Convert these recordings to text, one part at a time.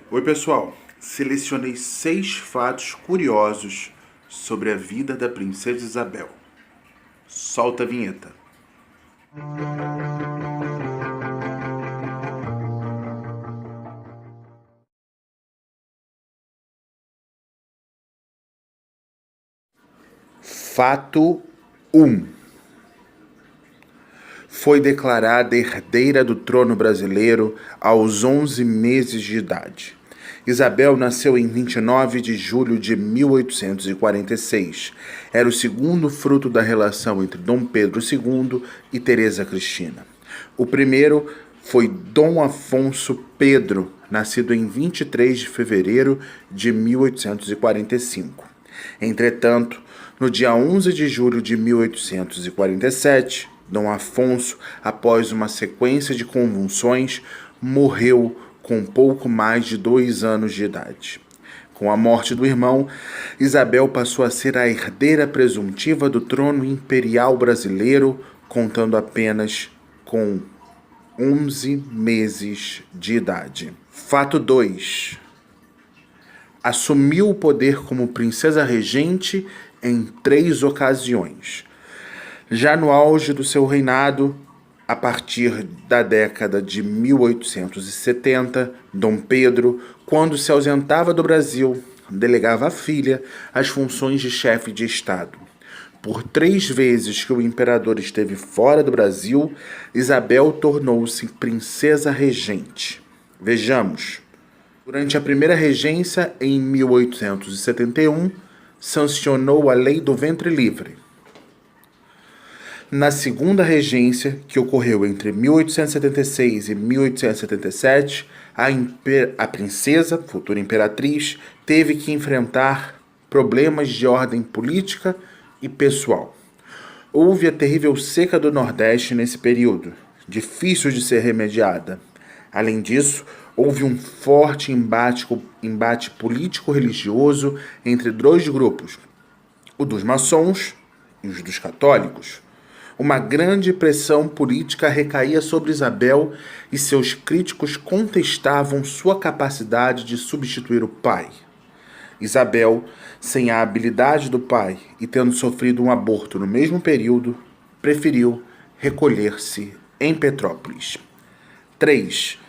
Oi, pessoal. Selecionei 6 fatos curiosos sobre a vida da Princesa Isabel. Solta a vinheta. Fato 1. Foi declarada herdeira do trono brasileiro aos 11 meses de idade. Isabel nasceu em 29 de julho de 1846. Era o segundo fruto da relação entre Dom Pedro II e Teresa Cristina. O primeiro foi Dom Afonso Pedro, nascido em 23 de fevereiro de 1845. Entretanto, no dia 11 de julho de 1847, Dom Afonso, após uma sequência de convulsões, morreu com pouco mais de 2 anos de idade. Com a morte do irmão, Isabel passou a ser a herdeira presuntiva do trono imperial brasileiro, contando apenas com 11 meses de idade. Fato 2. Assumiu o poder como princesa regente em 3 ocasiões. Já no auge do seu reinado, a partir da década de 1870, Dom Pedro, quando se ausentava do Brasil, delegava à filha as funções de chefe de Estado. Por 3 vezes que o imperador esteve fora do Brasil, Isabel tornou-se princesa regente. Vejamos. Durante a primeira regência, em 1871, sancionou a Lei do Ventre Livre. Na segunda regência, que ocorreu entre 1876 e 1877, a princesa, futura imperatriz, teve que enfrentar problemas de ordem política e pessoal. Houve a terrível seca do Nordeste nesse período, difícil de ser remediada. Além disso, houve um forte embate político-religioso entre 2 grupos, o dos maçons e os dos católicos. Uma grande pressão política recaía sobre Isabel e seus críticos contestavam sua capacidade de substituir o pai. Isabel, sem a habilidade do pai e tendo sofrido um aborto no mesmo período, preferiu recolher-se em Petrópolis. 3.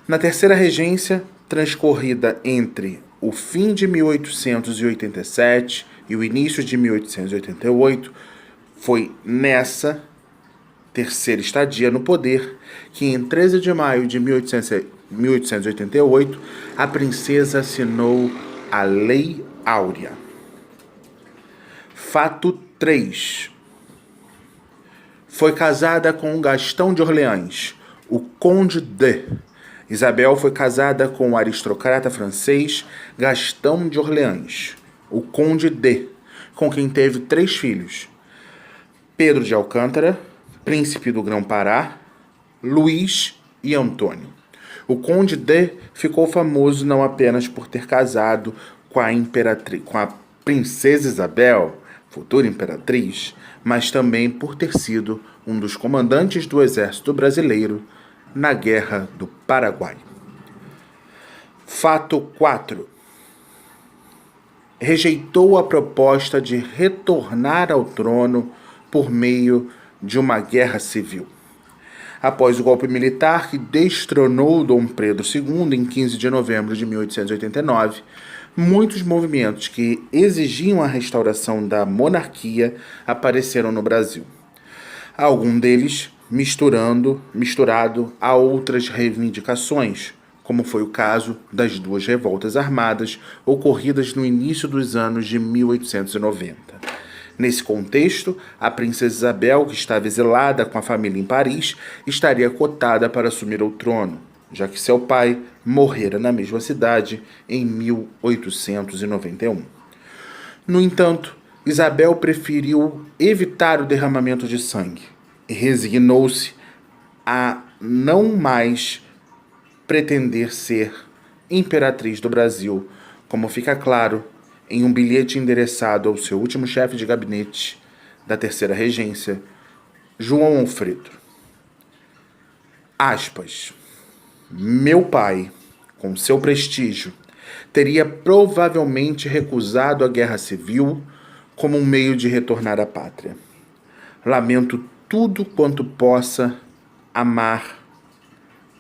Na terceira regência, transcorrida entre o fim de 1887 e o início de 1888, foi nessa terceira estadia no poder que, em 13 de maio de 1888, a princesa assinou a Lei Áurea. Fato 3. Foi casada com Gastão de Orleans, o Conde de. Isabel foi casada com o aristocrata francês Gastão de Orleans, o Conde de, com quem teve 3 filhos: Pedro de Alcântara, príncipe do Grão-Pará, Luís e Antônio. O Conde de ficou famoso não apenas por ter casado com a princesa Isabel, futura imperatriz, mas também por ter sido um dos comandantes do exército brasileiro na Guerra do Paraguai. Fato 4. Rejeitou a proposta de retornar ao trono por meio de uma guerra civil. Após o golpe militar que destronou Dom Pedro II em 15 de novembro de 1889, muitos movimentos que exigiam a restauração da monarquia apareceram no Brasil. Algum deles misturado a outras reivindicações, como foi o caso das 2 revoltas armadas ocorridas no início dos anos de 1890. Nesse contexto, a princesa Isabel, que estava exilada com a família em Paris, estaria cotada para assumir o trono, já que seu pai morrera na mesma cidade em 1891. No entanto, Isabel preferiu evitar o derramamento de sangue e resignou-se a não mais pretender ser imperatriz do Brasil, como fica claro em um bilhete endereçado ao seu último chefe de gabinete da terceira regência, João Alfredo. Aspas. Meu pai, com seu prestígio, teria provavelmente recusado a guerra civil como um meio de retornar à pátria. Lamento tudo quanto possa amar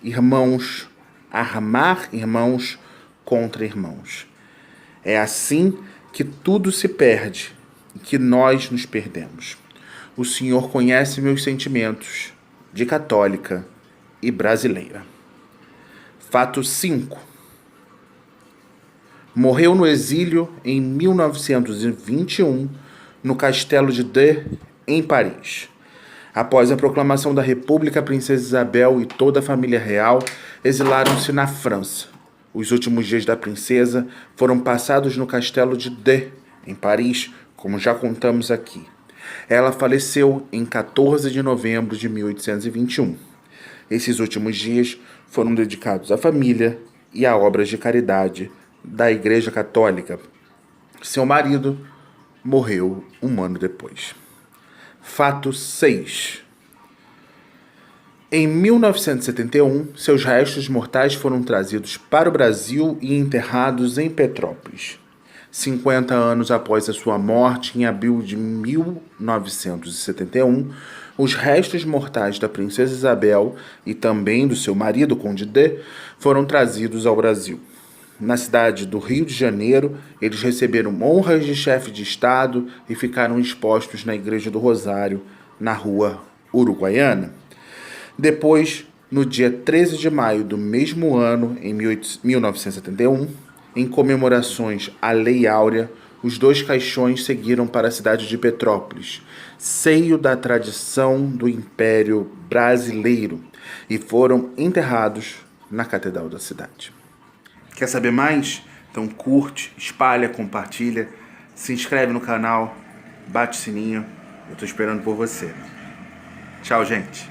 irmãos, armar irmãos contra irmãos. É assim que tudo se perde e que nós nos perdemos. O Senhor conhece meus sentimentos de católica e brasileira. Fato 5. Morreu no exílio em 1921, no Castelo de Dé, em Paris. Após a proclamação da República, a princesa Isabel e toda a família real exilaram-se na França. Os últimos dias da princesa foram passados no Castelo de Dé, em Paris, como já contamos aqui. Ela faleceu em 14 de novembro de 1821. Esses últimos dias foram dedicados à família e a obras de caridade da Igreja Católica. Seu marido morreu um ano depois. Fato 6. Em 1971, seus restos mortais foram trazidos para o Brasil e enterrados em Petrópolis. 50 anos após a sua morte, em abril de 1971, os restos mortais da princesa Isabel e também do seu marido, Conde D, foram trazidos ao Brasil. Na cidade do Rio de Janeiro, eles receberam honras de chefe de Estado e ficaram expostos na Igreja do Rosário, na Rua Uruguaiana. Depois, no dia 13 de maio do mesmo ano, em 1971, em comemorações à Lei Áurea, os 2 caixões seguiram para a cidade de Petrópolis, seio da tradição do Império Brasileiro, e foram enterrados na Catedral da cidade. Quer saber mais? Então curte, espalha, compartilha, se inscreve no canal, bate o sininho. Eu estou esperando por você. Tchau, gente.